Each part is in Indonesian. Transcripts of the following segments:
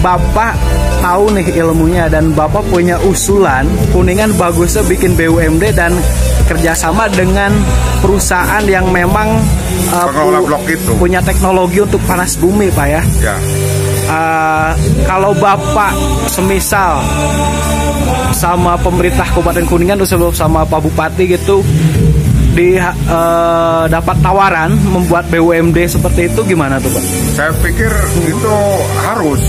Bapak tahu nih ilmunya dan Bapak punya usulan Kuningan bagusnya bikin BUMD dan kerjasama dengan perusahaan yang memang pengelola blok itu punya teknologi untuk panas bumi, Pak ya. Ya. Kalau Bapak semisal sama pemerintah Kabupaten Kuningan atau sama Pak Bupati gitu dapat tawaran membuat BUMD seperti itu, gimana tuh Pak? Saya pikir itu harus.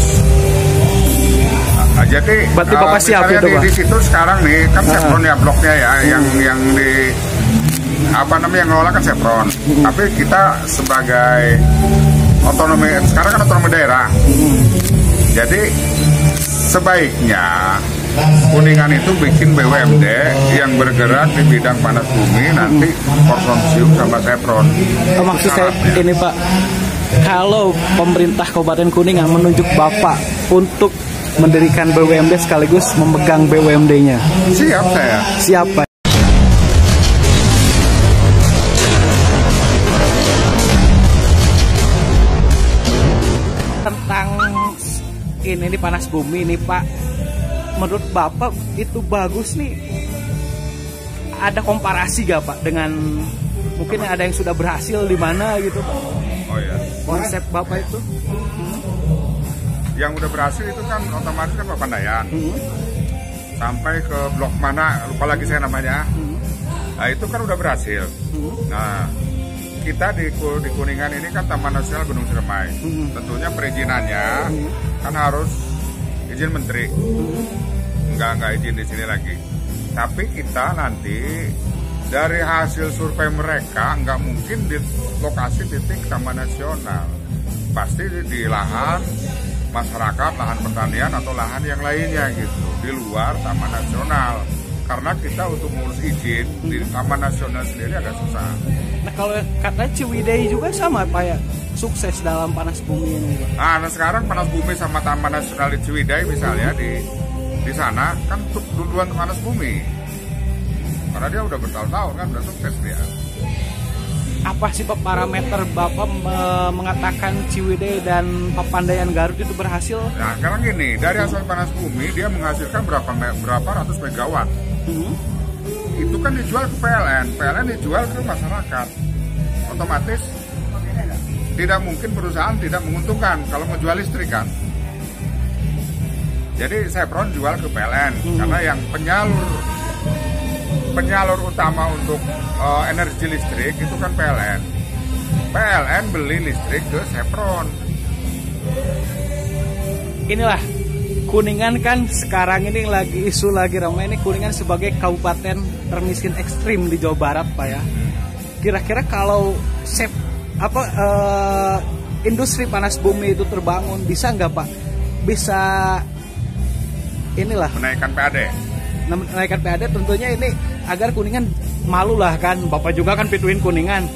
Jadi berarti Bapak siap itu Pak? Di situ sekarang nih kan Chevron ya bloknya ya, yang di apa namanya yang ngelola kan Chevron. Tapi kita sebagai otonomi, sekarang kan otonomi daerah. Jadi sebaiknya Kuningan itu bikin BUMD yang bergerak di bidang panas bumi, nanti konsorsium sama Chevron. Maksud saya ini Pak, kalau pemerintah Kabupaten Kuningan menunjuk Bapak untuk mendirikan BUMD sekaligus memegang BUMD-nya, siap saya. Siap Pak. Tentang ini di panas bumi nih Pak, menurut Bapak itu bagus nih, ada komparasi gak Pak dengan mungkin ada yang sudah berhasil di mana gitu Pak? Oh ya. Konsep Bapak itu? Yang udah berhasil itu kan otomatis kan Papandayan. Sampai ke blok mana, lupa lagi saya namanya. Nah itu kan udah berhasil. Nah kita di Kuningan ini kan Taman Nasional Gunung Ciremai. Tentunya perizinannya kan harus izin menteri. Enggak izin di sini lagi. Tapi kita nanti dari hasil survei mereka nggak mungkin di lokasi titik Taman Nasional. Pasti di lahan masyarakat, lahan pertanian atau lahan yang lainnya gitu, di luar Taman Nasional. Karena kita untuk mengurus izin di Taman Nasional sendiri agak susah. Nah kalau katanya Ciwidey juga sama Pak ya, sukses dalam panas bumi ini Pak. Nah sekarang panas bumi sama Taman Nasional di Ciwidey misalnya di sana kan duluan panas bumi. Karena dia udah bertahun-tahun kan udah sukses dia. Apa sih Pak parameter Bapak mengatakan Ciwidey dan Papandayan Garut itu berhasil? Nah sekarang gini, dari hasil panas bumi dia menghasilkan berapa ratus megawatt. Itu kan dijual ke PLN dijual ke masyarakat. Otomatis tidak mungkin perusahaan tidak menguntungkan kalau menjual listrik kan. Jadi Chevron jual ke PLN karena yang penyalur utama untuk energi listrik itu kan PLN. PLN beli listrik ke Chevron. Inilah Kuningan kan sekarang ini lagi isu lagi ramai ini, Kuningan sebagai kabupaten termiskin ekstrim di Jawa Barat Pak ya. Kira-kira kalau industri panas bumi itu terbangun, bisa nggak Pak? Bisa inilah menaikkan PAD tentunya ini agar Kuningan malu lah kan, Bapak juga kan pituin Kuningan.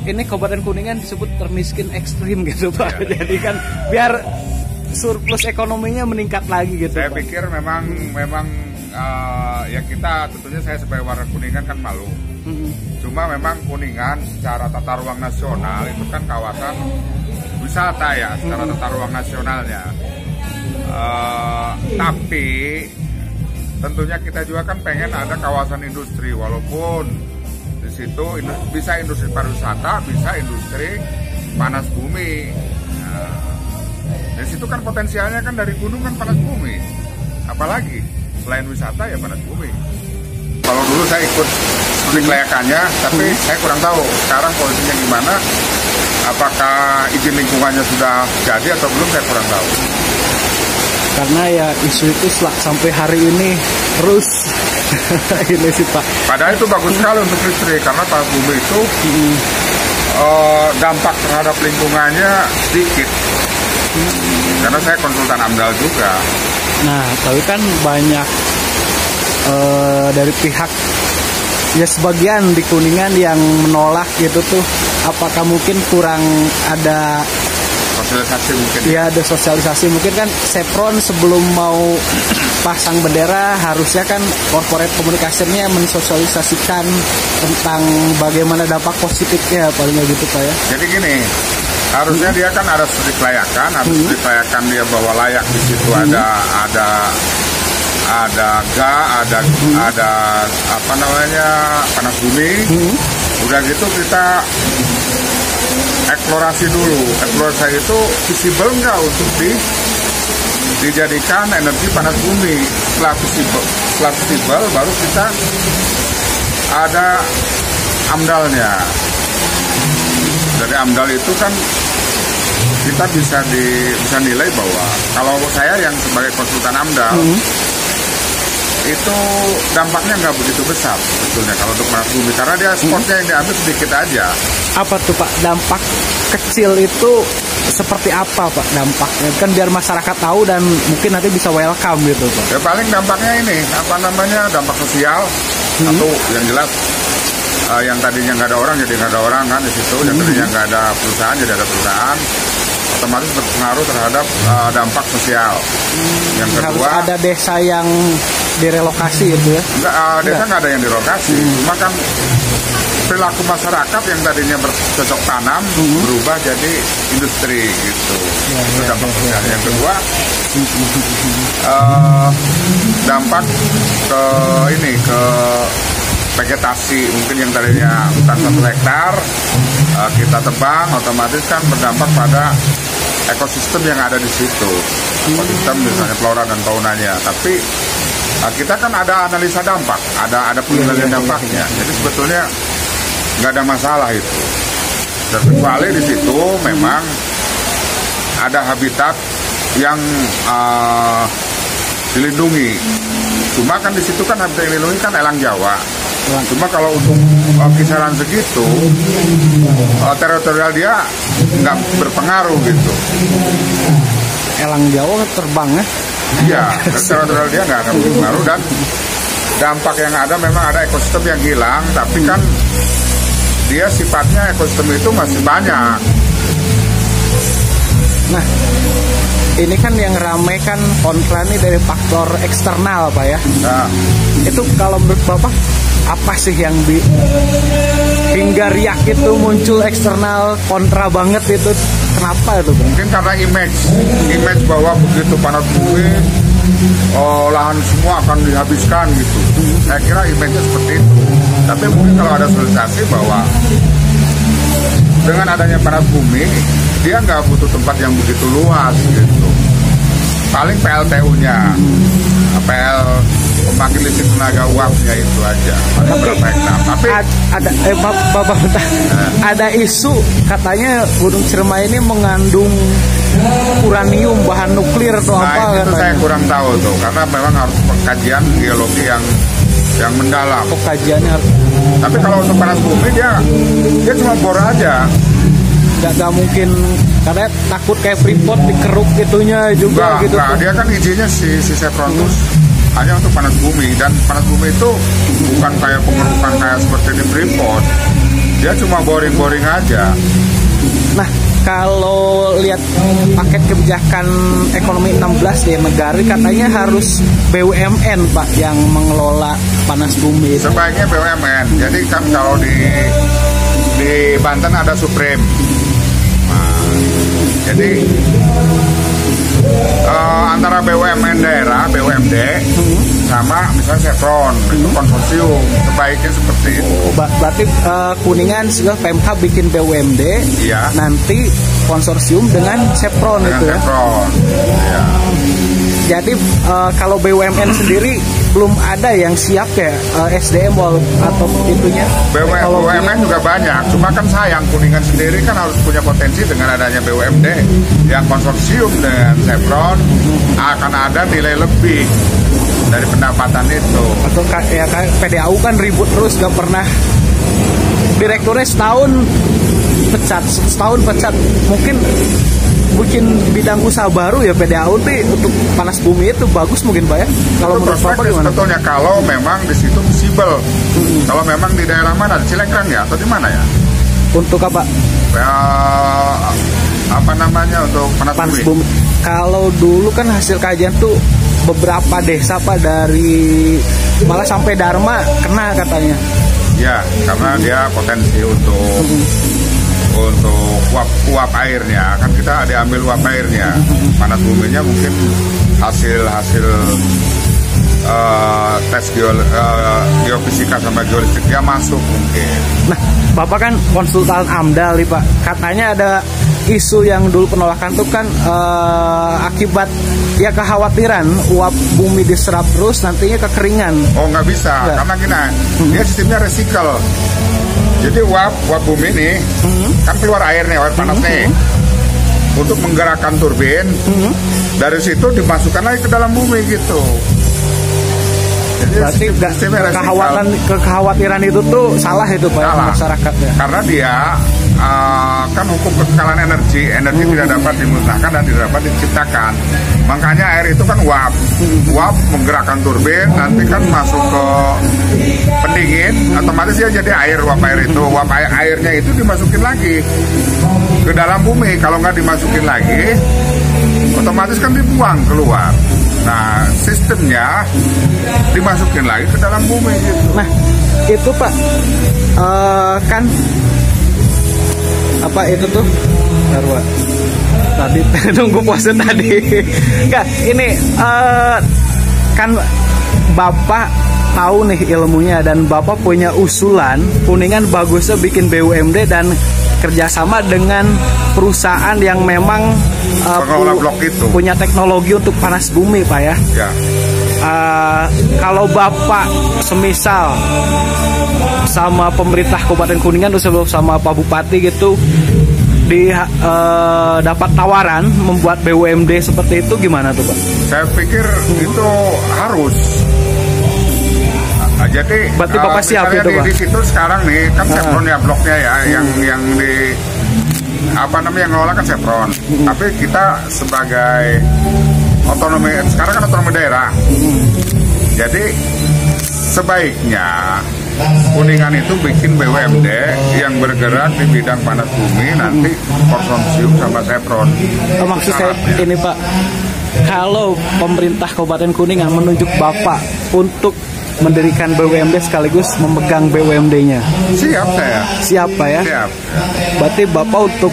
Ini Kabupaten Kuningan disebut termiskin ekstrim gitu Pak. Jadi kan biar surplus ekonominya meningkat lagi gitu. Saya Pak pikir memang ya kita tentunya saya sebagai warga Kuningan kan malu. Cuma memang Kuningan secara tata ruang nasional itu kan kawasan wisata ya, secara tata ruang nasionalnya. Tapi tentunya kita juga kan pengen ada kawasan industri, walaupun di situ bisa industri pariwisata, bisa industri panas bumi. Nah, di situ kan potensialnya kan dari gunung kan panas bumi, apalagi selain wisata ya panas bumi. Kalau dulu saya ikut studi kelayakannya, tapi saya kurang tahu sekarang kondisinya gimana. Apakah izin lingkungannya sudah jadi atau belum, saya kurang tahu. Karena ya isu itu sampai hari ini terus ini sih Pak. Padahal itu bagus sekali untuk listrik karena panas bumi itu dampak terhadap lingkungannya sedikit. Karena saya konsultan AMDAL juga. Nah, tapi kan banyak dari pihak ya sebagian di Kuningan yang menolak gitu tuh. Apakah mungkin kurang ada sosialisasi mungkin? Ya ada sosialisasi mungkin kan. Chevron sebelum mau pasang bendera harusnya kan corporate komunikasinya mensosialisasikan tentang bagaimana dampak positifnya palingnya gitu Pak ya. Jadi gini, Harusnya dia kan ada studi kelayakan, harus studi kelayakan dia bahwa layak di situ ada apa namanya panas bumi. Udah gitu kita eksplorasi dulu. Eksplorasi itu visible nggak untuk dijadikan energi panas bumi. Setelah visible baru kita ada amdalnya. Dari amdal itu kan kita bisa nilai bahwa kalau saya yang sebagai konsultan amdal itu dampaknya nggak begitu besar sebetulnya kalau untuk panas bumi karena dia spotnya yang diambil sedikit aja. Apa tuh Pak dampak kecil itu seperti apa Pak dampaknya kan biar masyarakat tahu dan mungkin nanti bisa welcome gitu Pak. Ya paling dampaknya ini apa namanya dampak sosial atau yang jelas yang tadinya nggak ada orang jadi nggak ada orang kan di situ, yang tadinya nggak ada perusahaan jadi ada perusahaan, otomatis berpengaruh terhadap dampak sosial. Yang kedua harus ada desa yang direlokasi itu ya? Enggak, desa nggak ada yang direlokasi, cuma kan perilaku masyarakat yang tadinya bercocok tanam berubah jadi industri gitu. Itu dampak sosial. Yang kedua dampak ke vegetasi mungkin yang tadinya hutan 1 hektar kita tebang, otomatis kan berdampak pada ekosistem yang ada di situ, ekosistem misalnya flora dan faunanya. Tapi kita kan ada analisa dampak, ada penilaian dampaknya. Jadi sebetulnya nggak ada masalah itu. Kecuali di situ memang ada habitat yang dilindungi. Cuma kan di situ kan habitat yang dilindungi kan elang Jawa. Cuma kalau untuk kisaran segitu teritorial dia nggak berpengaruh gitu. Elang Jawa terbang ya? Iya, teritorial dia nggak akan berpengaruh dan dampak yang ada memang ada ekosistem yang hilang, tapi kan dia sifatnya ekosistem itu masih banyak. Nah, ini kan yang ramai kan kontra nih dari faktor eksternal Pak ya. Nah, itu kalau menurut Bapak apa sih yang hingga riak itu muncul eksternal kontra banget itu kenapa itu Bang? Mungkin karena image bahwa begitu panas bumi lahan semua akan dihabiskan gitu. Saya kira image-nya seperti itu. Tapi mungkin kalau ada sosialisasi bahwa dengan adanya panas bumi dia nggak butuh tempat yang begitu luas gitu. Paling PLTU-nya, pembangkit listrik tenaga uapnya itu aja. Berapa hektar? Tapi Bapak ada isu katanya Gunung Ciremai ini mengandung uranium bahan nuklir atau apa? Itu saya kurang tahu tuh, karena memang harus kajian geologi yang mendalam. Kajiannya harus. Tapi kalau untuk panas bumi dia cuma bor aja. Gak mungkin karena takut kayak Freeport dikeruk itunya juga gitu. Enggak, dia kan izinnya si Chevrontus hanya untuk panas bumi, dan panas bumi itu bukan kayak pengerukan kayak seperti di Freeport. Dia cuma boring aja. Nah, kalau lihat paket kebijakan ekonomi 16 di Megari katanya harus BUMN Pak yang mengelola panas bumi itu. Sebaiknya BUMN. Jadi kan kalau di Banten ada Supreme. Jadi antara BUMN daerah, BUMD, sama misalnya Chevron, itu konsorsium, sebaiknya seperti itu. Berarti Kuningan sudah PMK bikin BUMD, iya. Nanti konsorsium dengan Chevron itu ya? Chevron, iya. Jadi kalau BUMN sendiri belum ada yang siap ya SDM atau itunya? BUMN juga banyak, cuma kan sayang Kuningan sendiri kan harus punya potensi dengan adanya BUMD yang konsorsium dengan Chevron akan ada nilai lebih dari pendapatan itu. Atau ya PDAU kan ribut terus gak pernah direkturnya setahun pecat mungkin bikin bidang usaha baru ya PDAU nih untuk panas bumi itu bagus mungkin Pak ya. Kalau menurut Bapak gimana? Sebetulnya kalau memang di situ visible. Kalau memang di daerah mana, di Cilengkrang ya atau di mana ya? Untuk apa? Apa namanya untuk panas bumi? Kalau dulu kan hasil kajian tuh beberapa desa Pak dari malah sampai Dharma kena katanya. Ya, karena dia potensi untuk uap airnya, kan kita ada ambil uap airnya. Panas buminya mungkin hasil tes geofisika sama geolistik dia masuk mungkin. Nah, Bapak kan konsultan AMDAL nih Pak. Katanya ada isu yang dulu penolakan tuh kan akibat ya kekhawatiran uap bumi diserap terus nantinya kekeringan. Oh nggak bisa, karena gini, dia sistemnya recycle. Jadi uap bumi ini kan keluar air nih, air panas nih. Untuk menggerakkan turbin, dari situ dimasukkan lagi ke dalam bumi gitu. Berarti kekhawatiran itu tuh salah itu Pak ya, masyarakatnya. Karena dia kan hukum kekekalan energi tidak dapat dimusnahkan dan tidak dapat diciptakan. Makanya air itu kan uap menggerakkan turbin, nanti kan masuk ke pendingin, otomatis ya jadi air. Uap airnya itu dimasukin lagi ke dalam bumi. Kalau nggak dimasukin lagi, otomatis kan dibuang keluar. Nah, sistemnya dimasukin lagi ke dalam bumi gitu. Nah, itu Pak, kan apa itu tuh? Bentar, tadi nunggu puasa tadi. Enggak, ini kan Bapak tahu nih ilmunya dan Bapak punya usulan Kuningan bagusnya bikin BUMD dan kerjasama dengan perusahaan yang memang blok itu punya teknologi untuk panas bumi Pak ya. Kalau Bapak semisal sama pemerintah Kabupaten Kuningan atau sama Pak Bupati gitu dapat tawaran membuat BUMD seperti itu, gimana tuh Pak? Saya pikir itu harus. Jadi berarti Bapak siap itu Pak? Di situ sekarang nih kan Chevron ya bloknya ya, yang di yang ngelola kan Chevron. Tapi kita sebagai otonomi, sekarang kan otonomi daerah. Jadi sebaiknya Kuningan itu bikin BUMD yang bergerak di bidang panas bumi, nanti konsorsium sama Chevron. Maksud saya ini Pak, kalau pemerintah Kabupaten Kuningan menunjuk Bapak untuk mendirikan BUMD sekaligus memegang BUMD-nya. Siap saya. Siap Pak ya? Siap. Berarti Bapak untuk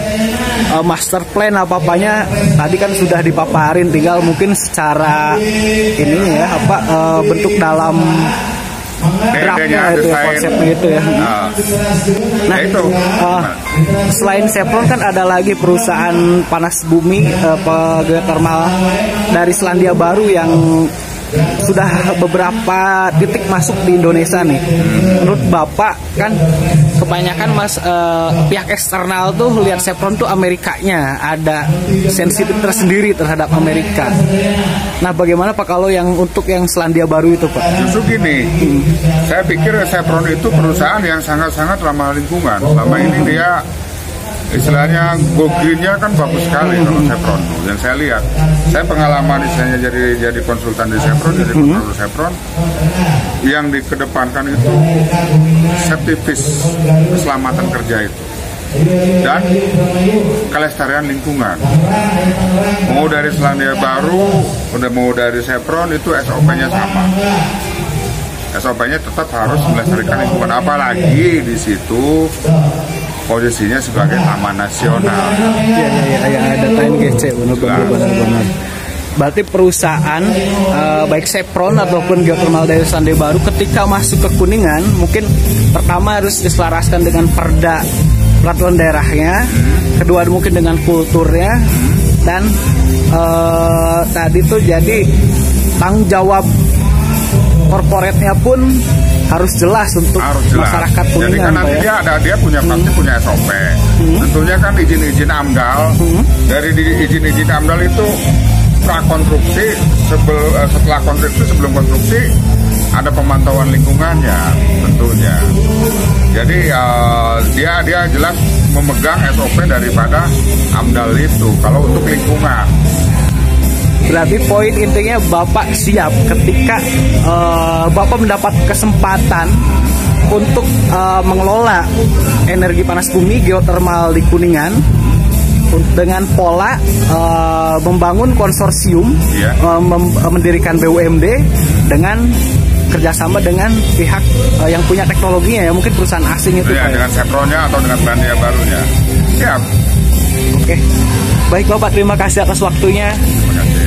master plan apa-apanya tadi kan sudah dipaparin, tinggal mungkin secara ini ya bentuk dalam draftnya itu ya, konsepnya itu ya. Nah itu selain Chevron kan ada lagi perusahaan panas bumi geothermal dari Selandia Baru yang sudah beberapa titik masuk di Indonesia nih. Menurut Bapak kan kebanyakan pihak eksternal tuh lihat Chevron tuh Amerikanya ada sensitif tersendiri terhadap Amerika. Nah bagaimana Pak kalau yang untuk yang Selandia Baru itu Pak? Justru gini, saya pikir Chevron itu perusahaan yang sangat-sangat ramah lingkungan. Selama ini dia istilahnya go green-nya kan bagus sekali kalau Chevron. Yang saya lihat, saya pengalaman istilahnya jadi konsultan di Chevron, jadi konsultan Chevron, yang dikedepankan itu sertifikat keselamatan kerja itu dan kelestarian lingkungan. Mau dari Selandia Baru, mau dari Chevron, itu SOP-nya sama. SOP-nya tetap harus melestarikan lingkungan, apalagi di situ posisinya sebagai taman nasional. Iya, ada TNGC, benar. Berarti perusahaan baik Chevron ataupun geothermal dari Selandia Baru ketika masuk ke Kuningan mungkin pertama harus diselaraskan dengan peraturan daerahnya, kedua mungkin dengan kulturnya, dan tadi tuh jadi tanggung jawab korporatnya pun harus jelas untuk masyarakat Kuningan. Jadi kan nanti dia punya pasti punya SOP. Tentunya kan izin-izin AMDAL. Dari izin-izin AMDAL itu prakonstruksi, setelah konstruksi, sebelum konstruksi ada pemantauan lingkungannya tentunya. Jadi dia jelas memegang SOP daripada AMDAL itu kalau untuk lingkungan. Berarti poin intinya Bapak siap ketika Bapak mendapat kesempatan untuk mengelola energi panas bumi geothermal di Kuningan dengan pola membangun konsorsium, mendirikan BUMD dengan kerjasama dengan pihak yang punya teknologinya ya, mungkin perusahaan asing itu ya, dengan Chevronnya atau dengan Selandia Barunya. Siap. Oke. Baik Bapak, terima kasih atas waktunya. Terima kasih.